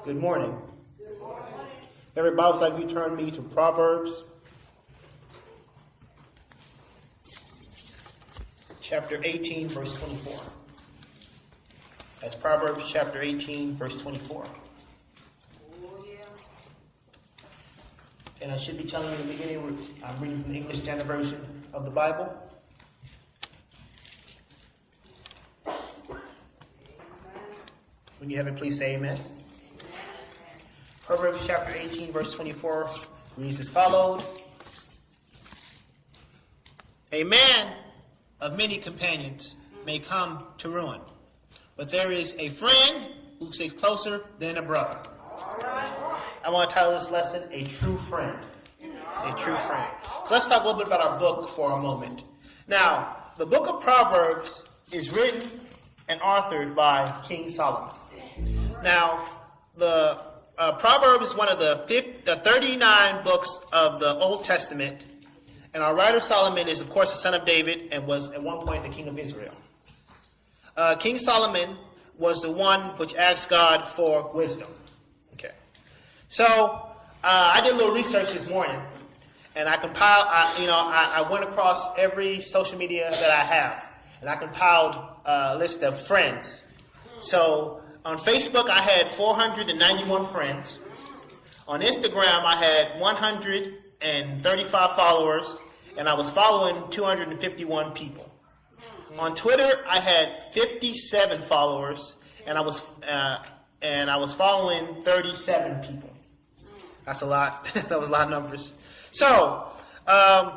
Good morning. Everybody, like we turn me to Proverbs chapter 18, verse 24. That's Proverbs chapter 18, verse 24. And I should be telling you in the beginning, I'm reading from the English Standard Version of the Bible. When you have it, please say amen. Proverbs chapter 18, verse 24 reads as follows. A man of many companions may come to ruin, but there is a friend who sticks closer than a brother. I want to title this lesson, A True Friend. A True Friend. So let's talk a little bit about our book for a moment. Now, the book of Proverbs is written and authored by King Solomon. Now, the Proverbs is one of the 39 books of the Old Testament, and our writer Solomon is, of course, the son of David and was at one point the king of Israel. King Solomon was the one which asked God for wisdom. Okay, so I did a little research this morning, and I compiled. I went across every social media that I have, and I compiled a list of friends. So on Facebook, I had 491 friends. On Instagram, I had 135 followers, and I was following 251 people. On Twitter, I had 57 followers, and I was following 37 people. That's a lot. That was a lot of numbers. So I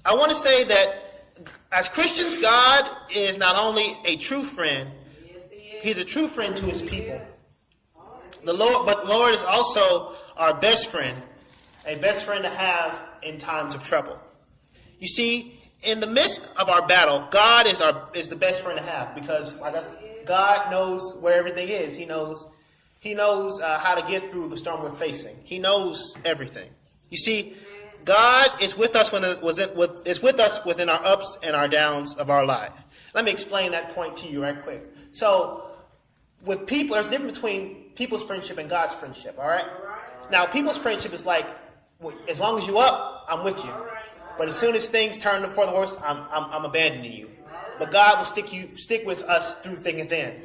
want to say that as Christians, God is not only a true friend, He's a true friend to His people. But the Lord is also our best friend, a best friend to have in times of trouble. You see, in the midst of our battle, God is the best friend to have, because God knows where everything is. He knows how to get through the storm we're facing. He knows everything. You see, God is with us within our ups and our downs of our life. Let me explain that point to you right quick. So, with people, there's a difference between people's friendship and God's friendship, all right? Now, people's friendship is like, as long as you up, I'm with you. But as soon as things turn for the worse, I'm abandoning you. But God will stick with us through thick and thin,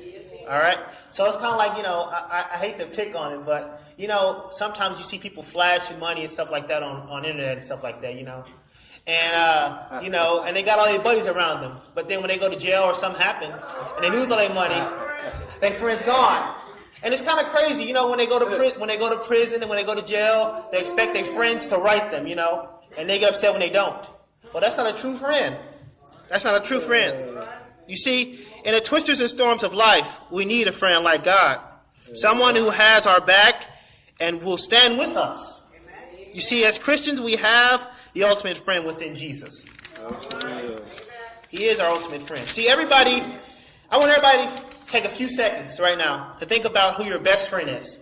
all right? So it's kind of like, I hate to pick on it, but, sometimes you see people flashing money and stuff like that on internet and stuff like that, And, and they got all their buddies around them. But then when they go to jail or something happen, and they lose all their money, their friend's gone. And it's kind of crazy, when they go to prison and when they go to jail, they expect their friends to write them, and they get upset when they don't. Well, that's not a true friend. That's not a true friend. You see, in the twisters and storms of life, we need a friend like God. Someone who has our back and will stand with us. You see, as Christians, we have the ultimate friend within Jesus. He is our ultimate friend. See, I want everybody to take a few seconds right now to think about who your best friend is.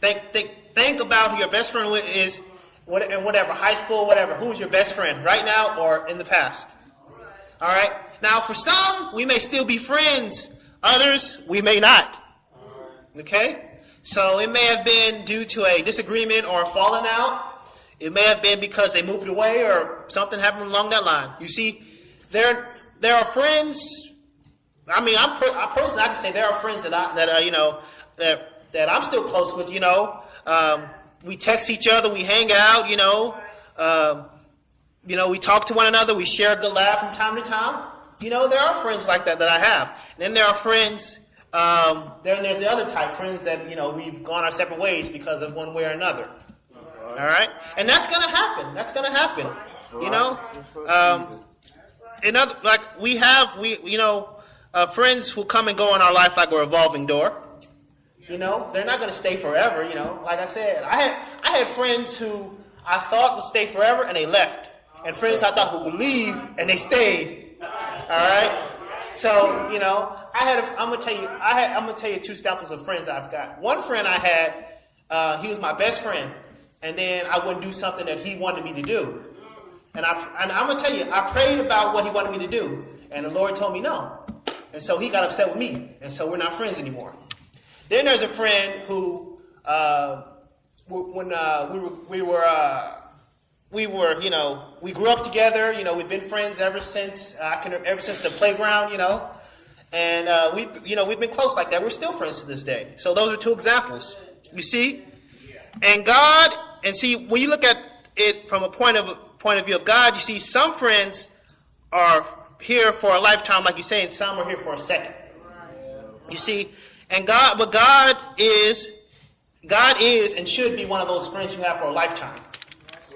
Think about who your best friend is, in whatever, high school, whatever. Who's your best friend right now or in the past? All right? Now, for some, we may still be friends. Others, we may not. Okay? So it may have been due to a disagreement or a falling out. It may have been because they moved away or something happened along that line. You see, there are friends. I mean, I can say there are friends that I'm still close with. We text each other, we hang out. We talk to one another, we share a good laugh from time to time. There are friends like that I have. And then there are friends. There's the other type, friends that we've gone our separate ways because of one way or another. All right, and that's gonna happen. Friends will come and go in our life like a revolving door. They're not gonna stay forever. Like I said, I had friends who I thought would stay forever and they left, and friends I thought who would leave and they stayed. All right, so I'm gonna tell you two examples of friends I've got. One friend I had, he was my best friend. And then I wouldn't do something that he wanted me to do. And I'm going to tell you, I prayed about what he wanted me to do. And the Lord told me no. And so he got upset with me. And so we're not friends anymore. Then there's a friend who when we grew up together. We've been friends ever since the playground. And we've been close like that. We're still friends to this day. So those are two examples. You see, and God, and see, when you look at it from a point of view of God, you see some friends are here for a lifetime, like you say, and some are here for a second. You see, and God is and should be one of those friends you have for a lifetime.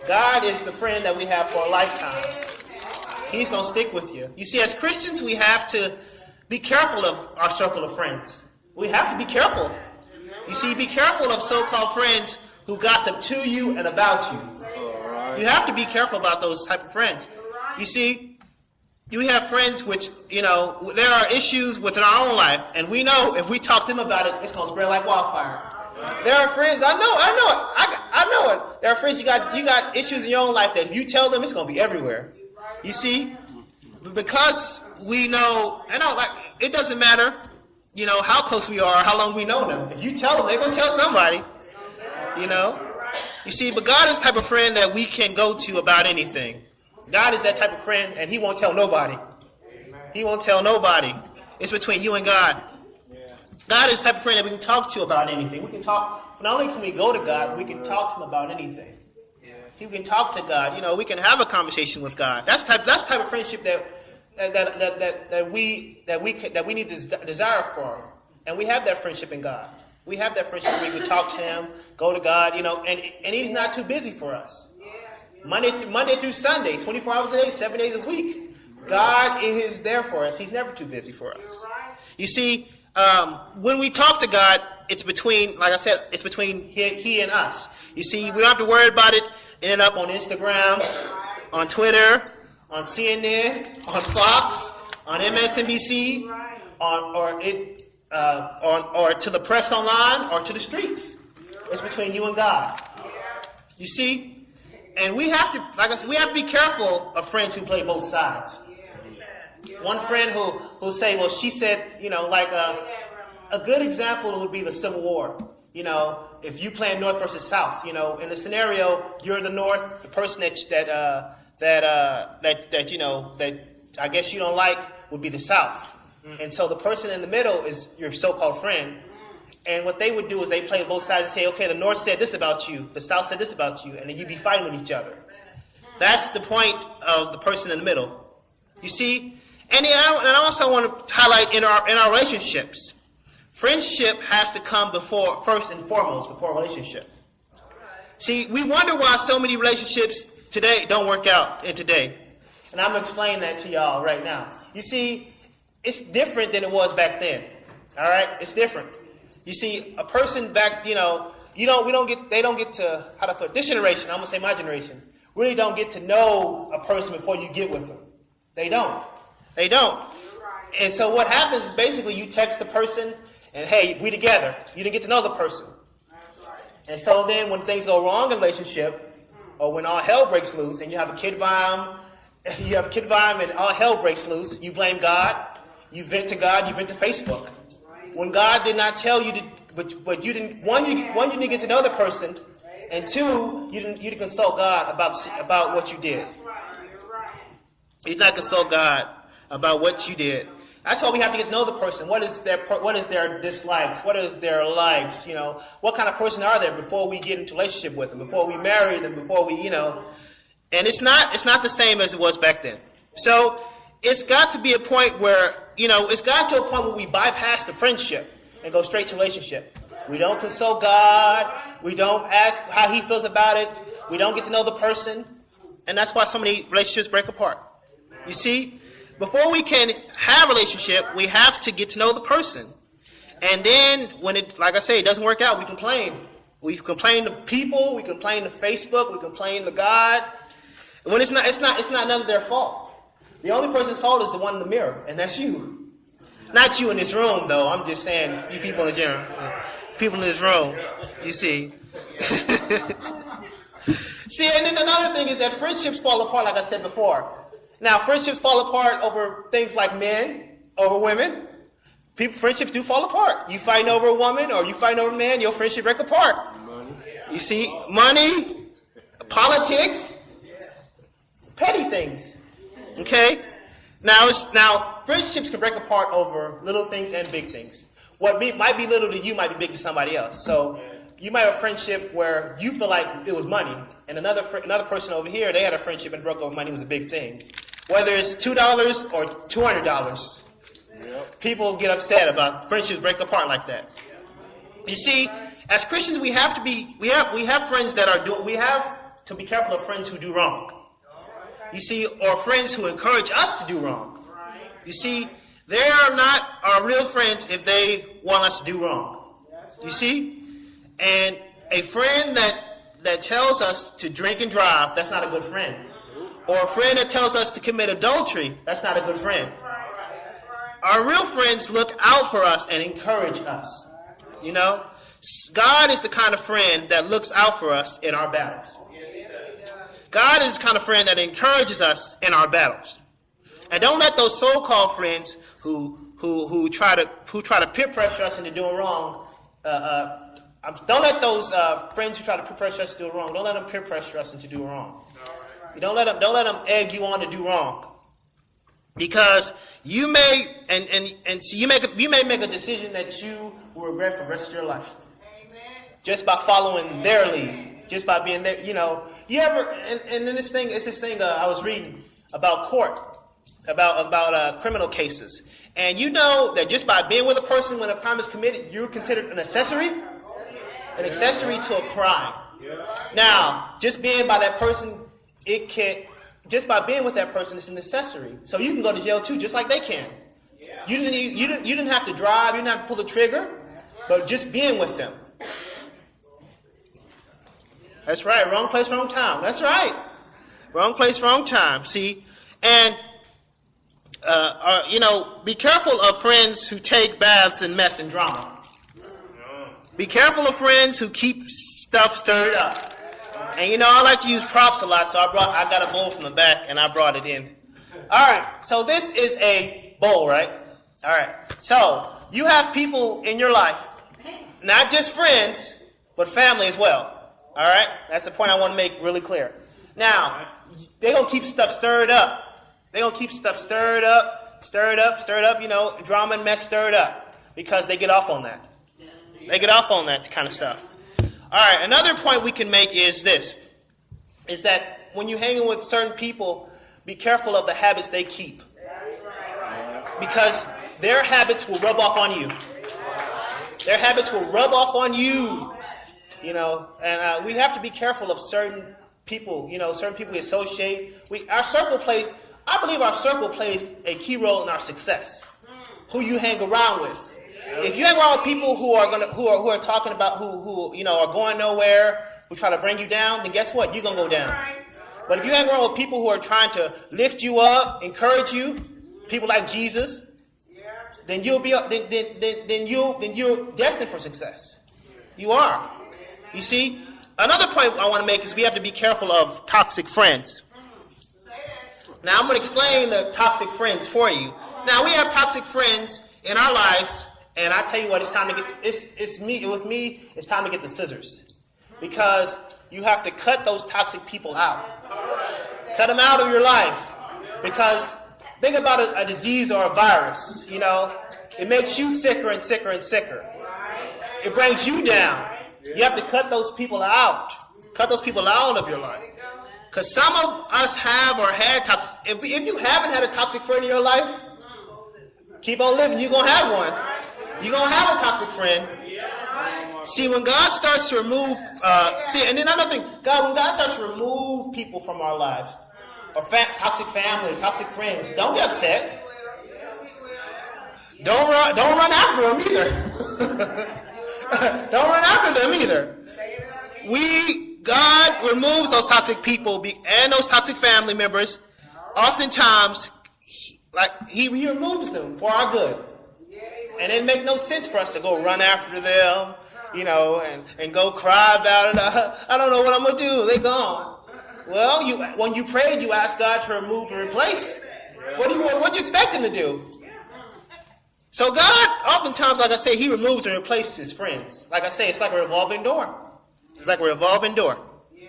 God is the friend that we have for a lifetime. He's going to stick with you. You see, as Christians, we have to be careful of our circle of friends. We have to be careful. You see, be careful of so-called friends who gossip to you and about you. You have to be careful about those type of friends. You see, you have friends which, there are issues within our own life, and we know if we talk to them about it, it's going to spread like wildfire. There are friends, I know it. There are friends you got issues in your own life that if you tell them, it's going to be everywhere. You see, because we know, it doesn't matter, how close we are, how long we know them. If you tell them, they're going to tell somebody, You see, but God is the type of friend that we can go to about anything. God is that type of friend, and he won't tell nobody. He won't tell nobody. It's between you and God. God is the type of friend that we can talk to about anything. We can talk, not only can we go to God, we can talk to him about anything. We can talk to God. We can have a conversation with God. That's the type of friendship that we need to desire for. And we have that friendship in God. We have that friendship where we can talk to him, go to God, and he's not too busy for us. Monday through Sunday, 24 hours a day, 7 days a week. God is there for us. He's never too busy for us. You see, when we talk to God, it's between, like I said, it's between he and us. You see, we don't have to worry about it ending up on Instagram, on Twitter, on CNN, on Fox, on MSNBC, or to the press online, or to the streets. It's between you and God. You see, and we have to, like I said, we have to be careful of friends who play both sides. One friend who'll say, well, she said, a good example would be the Civil War. If you play North versus South, in the scenario, you're the North, the person that I guess you don't like would be the South. And so the person in the middle is your so-called friend. And what they would do is they play both sides and say, okay, the North said this about you, the South said this about you, and then you'd be fighting with each other. That's the point of the person in the middle. You see? And I also want to highlight in our relationships, friendship has to come first and foremost before relationship. See, we wonder why so many relationships today don't work out in today. And I'm going to explain that to y'all right now. You see, it's different than it was back then. All right? It's different. You see, a person back, they don't get to, how to put it, this generation, I'm going to say my generation, really don't get to know a person before you get with them. They don't. And so what happens is basically you text the person and, hey, we together. You didn't get to know the person. And so then when things go wrong in a relationship, or when all hell breaks loose and you have a kid bomb, and all hell breaks loose, you blame God, you vent to God, you vent to Facebook. When God did not tell you to, but you didn't, one, you didn't get to know the person, and two, you didn't consult God about what you did. You did not consult God about what you did. That's why we have to get to know the person. What is their dislikes? What is their likes? What kind of person are they before we get into a relationship with them, before we marry them, before we, and it's not the same as it was back then. So it's got to be a point where, it's got to a point where we bypass the friendship and go straight to relationship. We don't consult God. We don't ask how he feels about it. We don't get to know the person. And that's why so many relationships break apart. You see, before we can have a relationship, we have to get to know the person. And then when it, like I say, it doesn't work out, we complain. We complain to people, we complain to Facebook, we complain to God. When it's not none of their fault. The only person's fault is the one in the mirror, and that's you. Not you in this room, though. I'm just saying, you people in general. People in this room, you see. See, and then another thing is that friendships fall apart, like I said before. Now, friendships fall apart over things like men, over women, Friendships do fall apart. You fighting over a woman or you fighting over a man, your friendship break apart. You see, money, politics, petty things. Okay? Now friendships can break apart over little things and big things. What might be little to you might be big to somebody else. So you might have a friendship where you feel like it was money, and another person over here, they had a friendship and broke over money was a big thing. Whether it's $2 or $200, people get upset about friendships break apart like that. You see, as Christians, we have to be careful of friends who do wrong. You see, or friends who encourage us to do wrong. You see, they are not our real friends if they want us to do wrong. You see? And a friend that tells us to drink and drive, that's not a good friend. Or a friend that tells us to commit adultery, that's not a good friend. Our real friends look out for us and encourage us. You know? God is the kind of friend that looks out for us in our battles. God is the kind of friend that encourages us in our battles. And don't let those so-called friends who try to peer pressure us into doing wrong. Don't let those friends who try to peer pressure us to do wrong. Don't let them peer pressure us into doing wrong. You don't let them egg you on to do wrong. Because you may you may make a decision that you will regret for the rest of your life. Just by following their lead. Just by being there, you know. You ever, and then it's this thing I was reading about court, about criminal cases. And you know that just by being with a person when a crime is committed, you're considered an accessory to a crime. Now, just being by that person, just by being with that person, it's an accessory. So you can go to jail too, just like they can. You didn't have to drive, you didn't have to pull the trigger, but just being with them. That's right. Wrong place, wrong time. That's right. Wrong place, wrong time. See? And, be careful of friends who take baths in mess and drama. Be careful of friends who keep stuff stirred up. And, I like to use props a lot, so I got a bowl from the back, and I brought it in. All right. So this is a bowl, right? All right. So you have people in your life, not just friends, but family as well. All right? That's the point I want to make really clear. Now, they're going to keep stuff stirred up. They're going to keep stuff stirred up, drama and mess stirred up because they get off on that. They get off on that kind of stuff. All right, another point we can make is this, is that when you're hanging with certain people, be careful of the habits they keep. Because their habits will rub off on you. Their habits will rub off on you. And we have to be careful of certain people, certain people we associate. I believe our circle plays a key role in our success. Who you hang around with. If you hang around with people who are talking about who are going nowhere, who try to bring you down, then guess what? You're gonna go down. But if you hang around with people who are trying to lift you up, encourage you, people like Jesus, then you're destined for success. You are. You see, another point I want to make is we have to be careful of toxic friends. Now, I'm going to explain the toxic friends for you. Now, we have toxic friends in our lives, and I tell you what, it's time to get. It's time to get the scissors, because you have to cut those toxic people out. Cut them out of your life, because think about a disease or a virus. It makes you sicker and sicker and sicker. It brings you down. You have to cut those people out. Cut those people out of your life. Because some of us have or had toxic. If you haven't had a toxic friend in your life, keep on living. You're going to have one. You're going to have a toxic friend. See, when God starts to remove, and then another thing, when God starts to remove people from our lives, or toxic family, toxic friends, don't get upset. Don't run after them either. Don't run after them either. God removes those toxic people and those toxic family members. Oftentimes, He removes them for our good. And it makes no sense for us to go run after them, and go cry about it. I don't know what I'm going to do. They're gone. Well, when you prayed, you asked God to remove and replace. What do you expect Him to do? So God, oftentimes, like I say, he removes and replaces his friends. Like I say, it's like a revolving door. It's like a revolving door. Yeah.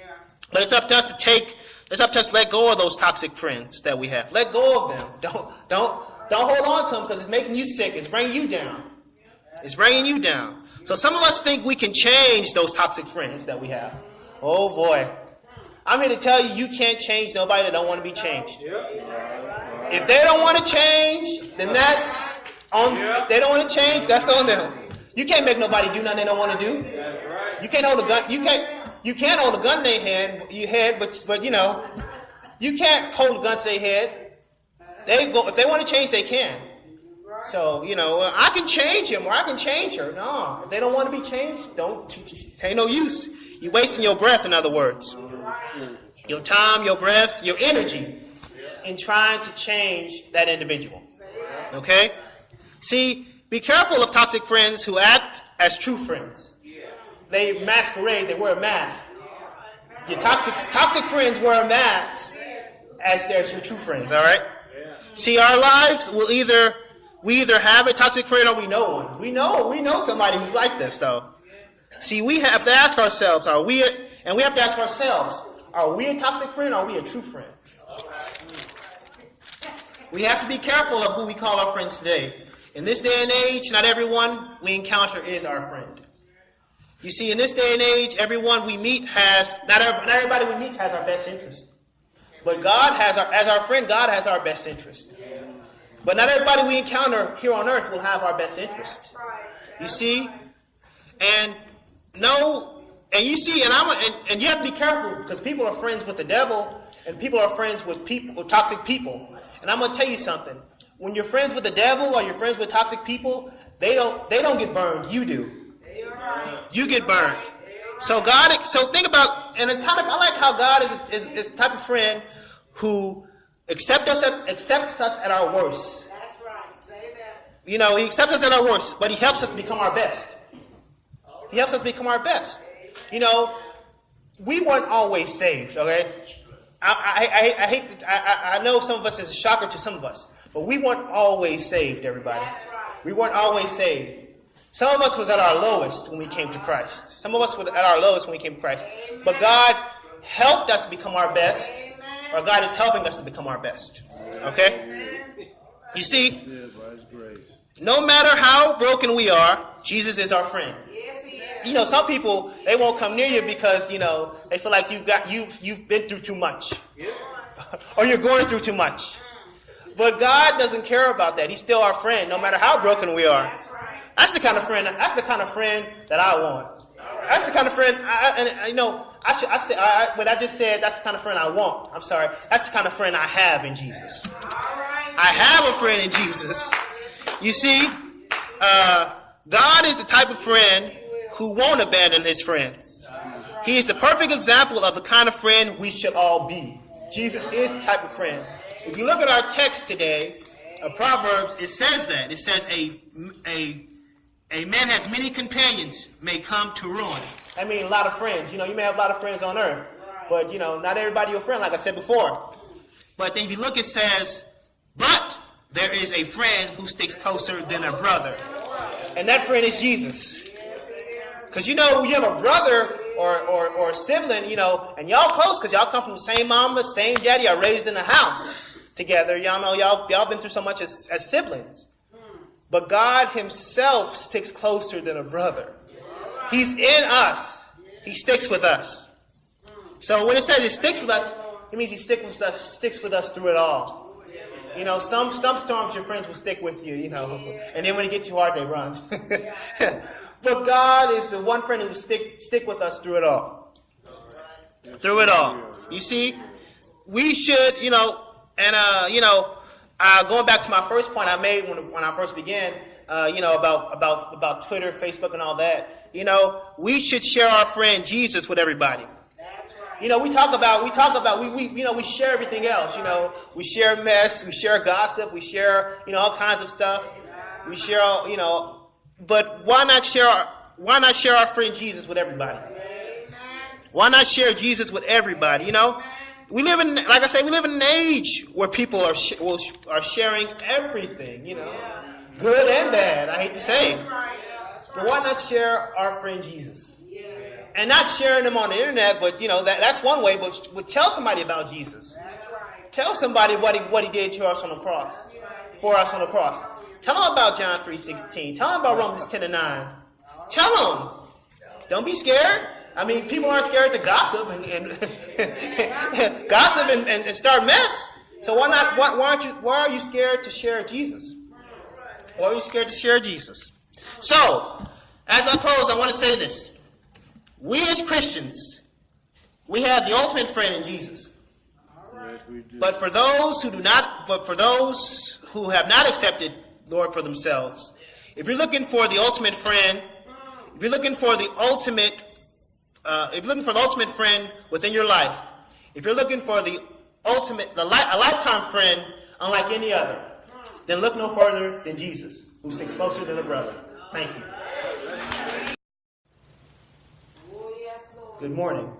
But it's up to us to let go of those toxic friends that we have. Let go of them. Don't hold on to them because it's making you sick. It's bringing you down. It's bringing you down. So some of us think we can change those toxic friends that we have. Oh boy. I'm here to tell you, you can't change nobody that don't want to be changed. If they don't want to change, then that's on. If they don't want to change, that's on them. You can't make nobody do nothing they don't want to do. You can't hold a gun. You can't hold a gun in their head, but you know, you can't hold a gun to their head. If they want to change, they can. So, you know, I can change him or I can change her. No, if they don't want to be changed, it ain't no use. You're wasting your breath, in other words. Your time, your breath, your energy in trying to change that individual. Okay? See, be careful of toxic friends who act as true friends. They masquerade, they wear a mask. Your toxic friends wear a mask as their true friends, all right? See, our lives will we either have a toxic friend or we know one. We know somebody who's like this, though. See, we have to ask ourselves, are we a toxic friend or are we a true friend? We have to be careful of who we call our friends today. In this day and age, not everyone we encounter is our friend. You see, in this day and age, everyone we meet not everybody we meet has our best interest. But God has as our friend, God has our best interest. But not everybody we encounter here on earth will have our best interest. You see? And you have to be careful because people are friends with the devil and people are friends with toxic people. And I'm going to tell you something. When you're friends with the devil or you're friends with toxic people, they don't get burned. You do. You get burned. So think about, and I like how God is the type of friend who accepts us at our worst. That's right. Say that. You know, he accepts us at our worst, but he helps us become our best. He helps us become our best. You know, we weren't always saved, okay? I know some of us is a shocker to some of us, but we weren't always saved, everybody. That's right. We weren't always saved. Some of us was at our lowest when we came to Christ. Some of us were at our lowest when we came to Christ. Amen. But God helped us become our best, Amen. or God is helping us to become our best. Okay? Amen. You see, no matter how broken we are, Jesus is our friend. Yes, he is. You know, some people, they won't come near you because, you know, they feel like you've been through too much. Yeah. Or you're going through too much. But God doesn't care about that. He's still our friend, no matter how broken we are. That's right. That's the kind of friend that I want. That's the kind of friend, what I just said, that's the kind of friend I want. I'm sorry. That's the kind of friend I have in Jesus. I have a friend in Jesus. You see, God is the type of friend who won't abandon his friends. He is the perfect example of the kind of friend we should all be. Jesus is the type of friend. If you look at our text today, Proverbs, it says that. It says a man has many companions may come to ruin. I mean, a lot of friends. You know, you may have a lot of friends on earth. But, you know, not everybody your friend, like I said before. But then if you look, it says, but there is a friend who sticks closer than a brother. And that friend is Jesus. Because, you know, you have a brother or a sibling, you know, and y'all close because y'all come from the same mama, same daddy, y'all raised in the house together. Y'all know y'all been through so much as siblings. But God himself sticks closer than a brother. He's in us. He sticks with us. So when it says he sticks with us, it means he sticks with us through it all. You know, some storms your friends will stick with you, you know. And then when it gets too hard, they run. But God is the one friend who will stick with us through it all. Through it all. You see, we should, you know, and, going back to my first point I made when I first began, about Twitter, Facebook, and all that. You know, we should share our friend Jesus with everybody. That's right. You know, we share everything else. You know, we share mess, we share gossip, we share, you know, all kinds of stuff. We share, you know, but why not share our friend Jesus with everybody? Why not share Jesus with everybody? You know, we live in an age where people are sharing everything. You know, Good and bad, I hate to say. That's right. That's But why right. not share our friend Jesus? Yeah. And not sharing them on the internet, but that's one way, but tell somebody about Jesus. That's right. Tell somebody what he did to us on the cross. For us on the cross. Tell them about John 3:16. Tell them about Romans 10:9. Tell them. Don't be scared. I mean, people aren't scared to gossip and gossip and start mess. So why not? Why are you scared to share Jesus? Why are you scared to share Jesus? So, as I close, I want to say this: we as Christians, we have the ultimate friend in Jesus. But for those who have not accepted Lord for themselves, if you're looking for the ultimate friend, if you're looking for the ultimate friend within your life, if you're looking for a lifetime friend unlike any other, then look no further than Jesus, who sticks closer than a brother. Thank you. Oh, yes, Lord. Good morning.